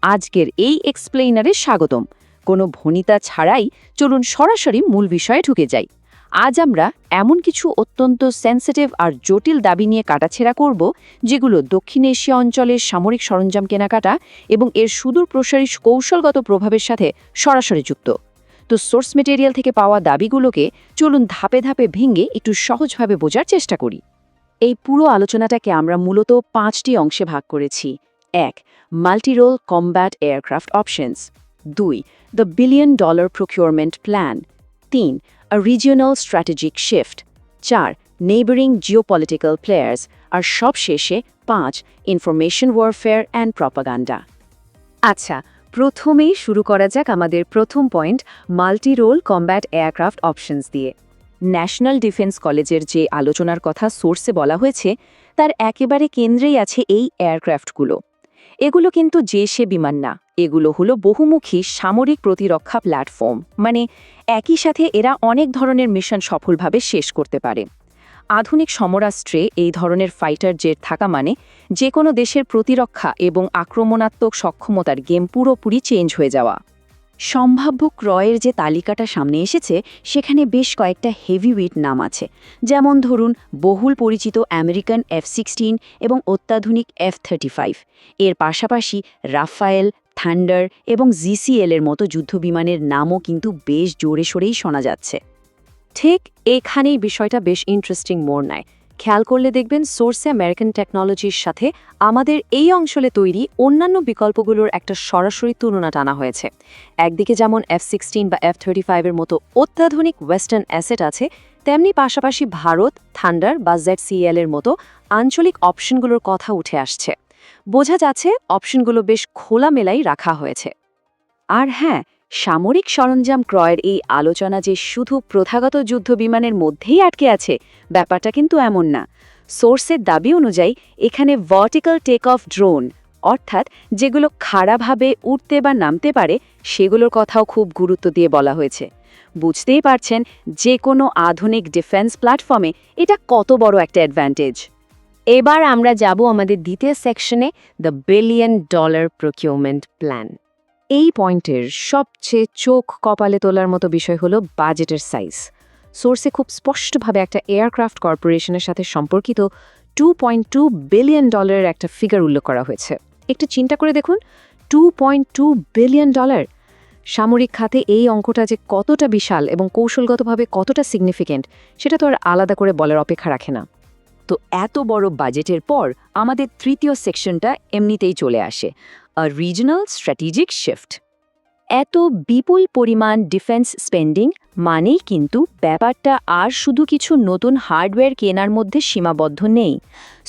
আজকের এই এক্সপ্লেইনারে স্বাগতম। কোনো ভনিতা ছাড়াই চলুন সরাসরি মূল বিষয়ে ঢুকে যাই। আজ আমরা এমন কিছু অত্যন্ত সেন্সিটিভ আর জটিল দাবি নিয়ে কাটাছেঁড়া করব, যেগুলো দক্ষিণ এশিয়া অঞ্চলের সামরিক সরঞ্জাম কেনাকাটা এবং এর সুদূর প্রসারী কৌশলগত প্রভাবের সাথে সরাসরি যুক্ত। তো সোর্স মেটেরিয়াল থেকে পাওয়া দাবিগুলোকে চলুন ধাপে ধাপে ভেঙে একটু সহজভাবে বোঝার চেষ্টা করি। এই পুরো আলোচনাটাকে আমরা মূলত 5টি অংশে ভাগ করেছি। 1. Multirole combat aircraft options. 2. The billion dollar procurement plan. 3. A regional strategic shift. 4. Neighbouring geopolitical players. আর সবশেষে 5. Information warfare and propaganda. আচ্ছা, প্রথমেই শুরু করা যাক আমাদের প্রথম point, multirole combat aircraft options দিয়ে। ন্যাশনাল ডিফেন্স কলেজের যে আলোচনার কথা সোর্সে বলা হয়েছে, তার একেবারে কেন্দ্রেই আছে এই এয়ারক্রাফটগুলো। এগুলো কিন্তু যে সে বিমান না, এগুলো হলো বহুমুখী সামরিক প্রতিরক্ষা প্ল্যাটফর্ম, মানে একই সাথে এরা অনেক ধরনের মিশন সফলভাবে শেষ করতে পারে। আধুনিক সমরাস্ত্রে এই ধরনের ফাইটার জেট থাকা মানে যে কোনো দেশের প্রতিরক্ষা এবং আক্রমণাত্মক সক্ষমতার গেম পুরোপুরি চেঞ্জ হয়ে যাওয়া। সম্ভাব্য ক্রয়ের যে তালিকাটা সামনে এসেছে, সেখানে বেশ কয়েকটা হেভিওয়েট নাম আছে, যেমন ধরুন বহুল পরিচিত আমেরিকান F-16 এবং অত্যাধুনিক F-35। এর পাশাপাশি রাফায়েল, থান্ডার এবং জিসিএল এর মতো যুদ্ধবিমানের নামও কিন্তু বেশ জোরে সোরেই শোনা যাচ্ছে। ঠিক এখানেই বিষয়টা বেশ ইন্টারেস্টিং মোড় নেয়। খেয়াল করলে দেখবেন সোর্সে আমেরিকান টেকনোলজির সাথে আমাদের এই অঞ্চলে তৈরি অন্যান্য বিকল্পগুলোর একটা সরাসরি তুলনা টানা হয়েছে। একদিকে যেমন F-16 বা F-35 এর মতো অত্যাধুনিক ওয়েস্টার্ন অ্যাসেট আছে, তেমনি পাশাপাশি ভারত, থান্ডার বা ZCL এর মতো আঞ্চলিক অপশনগুলোর কথা উঠে আসছে। বোঝা যাচ্ছে অপশনগুলো বেশ খোলামেলাই রাখা হয়েছে। আর হ্যাঁ, সামরিক সরঞ্জাম ক্রয়ের এই আলোচনা যে শুধু প্রথাগত যুদ্ধবিমানের মধ্যেই আটকে আছে, ব্যাপারটা কিন্তু এমন না। সোর্সের দাবি অনুযায়ী এখানে ভার্টিক্যাল টেক অফ ড্রোন, অর্থাৎ যেগুলো খাড়াভাবে উঠতে বা নামতে পারে, সেগুলোর কথাও খুব গুরুত্ব দিয়ে বলা হয়েছে। বুঝতেই পারছেন যে কোনো আধুনিক ডিফেন্স প্ল্যাটফর্মে এটা কত বড় একটা অ্যাডভান্টেজ। এবার আমরা যাব আমাদের দ্বিতীয় সেকশনে, the billion dollar procurement plan. এই পয়েন্টের সবচেয়ে চোখ কপালে তোলার মতো বিষয় হলো বাজেটের সাইজ। সোর্সে খুব স্পষ্টভাবে একটা এয়ারক্রাফট কর্পোরেশনের সাথে সম্পর্কিত $2.2 বিলিয়ন একটা ফিগার উল্লেখ করা হয়েছে। একটু চিন্তা করে দেখুন, $2.2 বিলিয়ন। সামরিক খাতে এই অঙ্কটা যে কতটা বিশাল এবং কৌশলগতভাবে কতটা সিগনিফিক্যান্ট, সেটা তো আর আলাদা করে বলার অপেক্ষা রাখে না। তো এত বড় বাজেটের পর আমাদের তৃতীয় সেকশনটা এমনিতেই চলে আসে, আ রিজনাল স্ট্র্যাটেজিক শিফট। এত বিপুল পরিমাণ ডিফেন্স স্পেন্ডিং মানেই কিন্তু ব্যাপারটা আর শুধু কিছু নতুন হার্ডওয়্যার কেনার মধ্যে সীমাবদ্ধ নেই।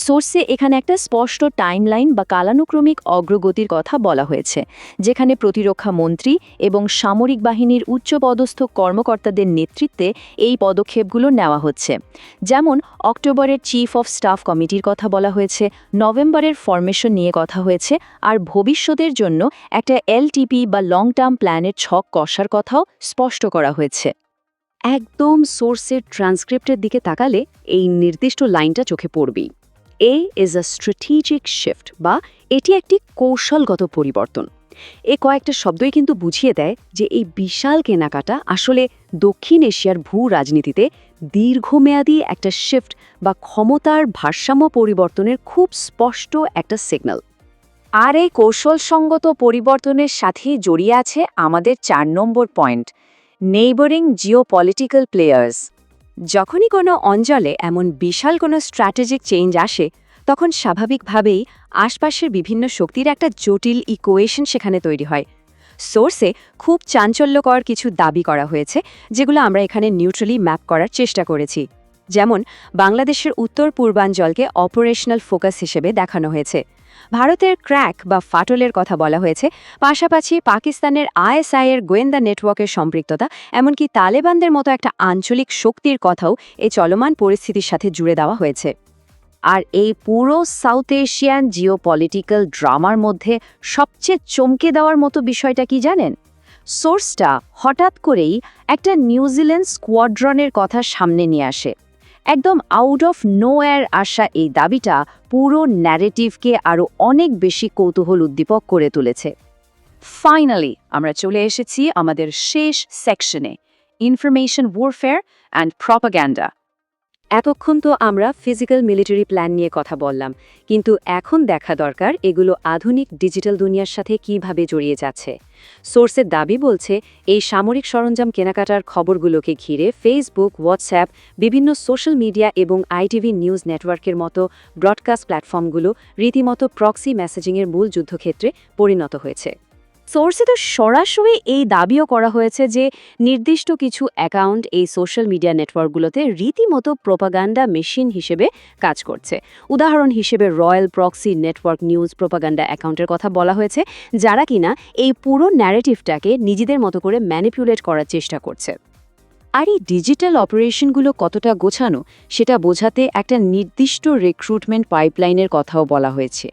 সোর্সে এখানে একটা স্পষ্ট টাইমলাইন বা কালানুক্রমিক অগ্রগতির কথা বলা হয়েছে, যেখানে প্রতিরক্ষা মন্ত্রী এবং সামরিক বাহিনীর উচ্চপদস্থ কর্মকর্তাদের নেতৃত্বে এই পদক্ষেপগুলো নেওয়া হচ্ছে। যেমন অক্টোবরের চিফ অফ স্টাফ কমিটির কথা বলা হয়েছে, নভেম্বরের ফরমেশন নিয়ে কথা হয়েছে, আর ভবিষ্যতের জন্য একটা LTP বা লং টার্ম প্ল্যানের ছক কষার কথাও স্পষ্ট করা হয়েছে। একদম সোর্সের ট্রান্সক্রিপ্টের দিকে তাকালে এই নির্দিষ্ট লাইনটা চোখে পড়বেই। এ ইজ আ স্ট্র্যাটেজিক শিফট, বা এটি একটি কৌশলগত পরিবর্তন। এ কয়েকটা শব্দই কিন্তু বুঝিয়ে দেয় যে এই বিশাল কেনাকাটা আসলে দক্ষিণ এশিয়ার ভূ রাজনীতিতে দীর্ঘমেয়াদী একটা শিফট বা ক্ষমতার ভারসাম্য পরিবর্তনের খুব স্পষ্ট একটা সিগন্যাল। আর এই কৌশলসঙ্গত পরিবর্তনের সাথে জড়িয়ে আছে আমাদের 4 নম্বর পয়েন্ট, নেইবারিং জিওপলিটিক্যাল প্লেয়ার্স। যখনই কোনো অঞ্চলে এমন বিশাল কোনো স্ট্র্যাটেজিক চেঞ্জ আসে, তখন স্বাভাবিকভাবেই আশপাশের বিভিন্ন শক্তির একটা জটিল ইকুয়েশন সেখানে তৈরি হয়। সোর্সে খুব চাঞ্চল্যকর কিছু দাবি করা হয়েছে, যেগুলো আমরা এখানে নিউট্রালি ম্যাপ করার চেষ্টা করেছি। যেমন বাংলাদেশের উত্তর পূর্বাঞ্চলকে অপারেশনাল ফোকাস হিসেবে দেখানো হয়েছে, ভারতের ক্র্যাক বা ফাটলের কথা বলা হয়েছে, পাশাপাশি পাকিস্তানের ISI এর গোয়েন্দা নেটওয়ার্কের সম্পৃক্ততা, এমনকি তালেবানদের মতো একটা আঞ্চলিক শক্তির কথাও এই চলমান পরিস্থিতির সাথে জুড়ে দেওয়া হয়েছে। আর এই পুরো সাউথ এশিয়ান জিওপলিটিক্যাল ড্রামার মধ্যে সবচেয়ে চমকে দেওয়ার মতো বিষয়টা কি জানেন? সোর্সটা হঠাৎ করেই একটা নিউজিল্যান্ড স্কোয়াড্রনের কথা সামনে নিয়ে আসে। একদম আউট অফ নোওয়্যার আসা এই দাবিটা পুরো ন্যারেটিভকে আরও অনেক বেশি কৌতূহল উদ্দীপক করে তুলেছে। ফাইনালি আমরা চলে এসেছি আমাদের শেষ সেকশনে, ইনফরমেশন ওয়ারফেয়ার অ্যান্ড প্রপাগ্যান্ডা। এতক্ষণ তো আমরা ফিজিক্যাল মিলিটারি প্ল্যান নিয়ে কথা বললাম, কিন্তু এখন দেখা দরকার এগুলো আধুনিক ডিজিটাল দুনিয়ার সাথে কিভাবে জড়িয়ে যাচ্ছে। সোর্সের দাবি বলছে এই সামরিক সরঞ্জাম কেনাকাটার খবরগুলোকে ঘিরে ফেসবুক, হোয়াটসঅ্যাপ, বিভিন্ন সোশ্যাল মিডিয়া এবং আইটিভি নিউজ নেটওয়ার্কের মতো ব্রডকাস্ট প্ল্যাটফর্মগুলো রীতিমতো প্রক্সি মেসেজিংয়ের মূল যুদ্ধক্ষেত্রে পরিণত হয়েছে। সোর্সে তো সরাসরি এই দাবিও করা হয়েছে যে নির্দিষ্ট কিছু অ্যাকাউন্ট এই সোশ্যাল মিডিয়া নেটওয়ার্কগুলোতে রীতিমতো প্রোপাগান্ডা মেশিন হিসেবে কাজ করছে। উদাহরণ হিসেবে royal proxy network news propaganda অ্যাকাউন্টের কথা বলা হয়েছে, যারা কিনা এই পুরো ন্যারেটিভটাকে নিজেদের মতো করে ম্যানিপুলেট করার চেষ্টা করছে। আর এই ডিজিটাল অপারেশনগুলো কতটা গোছানো সেটা বোঝাতে একটা নির্দিষ্ট রিক্রুটমেন্ট পাইপলাইনের কথাও বলা হয়েছে।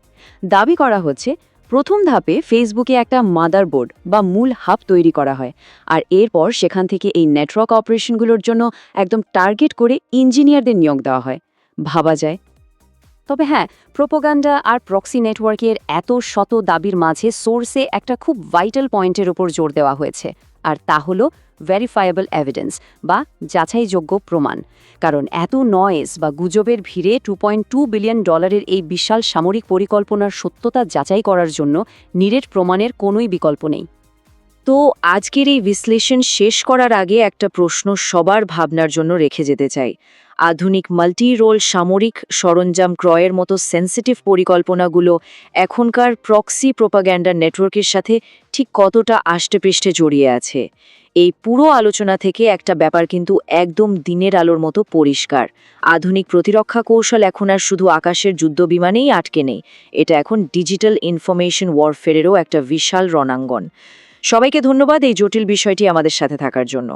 দাবি করা হচ্ছে প্রথম ধাপে ফেসবুকে একটা মাদারবোর্ড বা মূল হাব তৈরি করা হয়, আর এরপর সেখান থেকে এই নেটওয়ার্ক অপারেশনগুলোর জন্য একদম টার্গেট করে ইঞ্জিনিয়ারদের নিয়োগ দেওয়া হয়। ভাবা যায়। তবে হ্যাঁ, প্রোপাগান্ডা আর প্রক্সি নেটওয়ার্কের এত শত দাবির মাঝে সোর্সে একটা খুব ভাইটাল পয়েন্টের উপর জোর দেওয়া হয়েছে, আর তা হলো ভেরিফায়েবল এভিডেন্স বা যাচাইযোগ্য প্রমাণ। কারণ এত নয়েজ বা গুজবের ভিড়ে $2.2 বিলিয়ন এই বিশাল সামরিক পরিকল্পনার সত্যতা যাচাই করার জন্য নিরেট প্রমাণের কোনোই বিকল্প নেই। তো আজকের এই বিশ্লেষণ শেষ করার আগে একটা প্রশ্ন সবার ভাবনার জন্য রেখে যেতে চাই। আধুনিক মাল্টি রোল সামরিক সরঞ্জাম ক্রয়ের মতো সেন্সিটিভ পরিকল্পনাগুলো এখনকার প্রক্সি প্রোপাগ্যান্ডা নেটওয়ার্কের সাথে ঠিক কতটা আষ্টেপৃষ্ঠে জড়িয়ে আছে? এই পুরো আলোচনা থেকে একটা ব্যাপার কিন্তু একদম দিনের আলোর মতো পরিষ্কার। আধুনিক প্রতিরক্ষা কৌশল এখন আর শুধু আকাশের যুদ্ধবিমানেই আটকে নেই, এটা এখন ডিজিটাল ইনফরমেশন ওয়ারফেয়ারেরও একটা বিশাল রণাঙ্গন। সবাইকে ধন্যবাদ এই জটিল বিষয়টি আমাদের সাথে থাকার জন্য।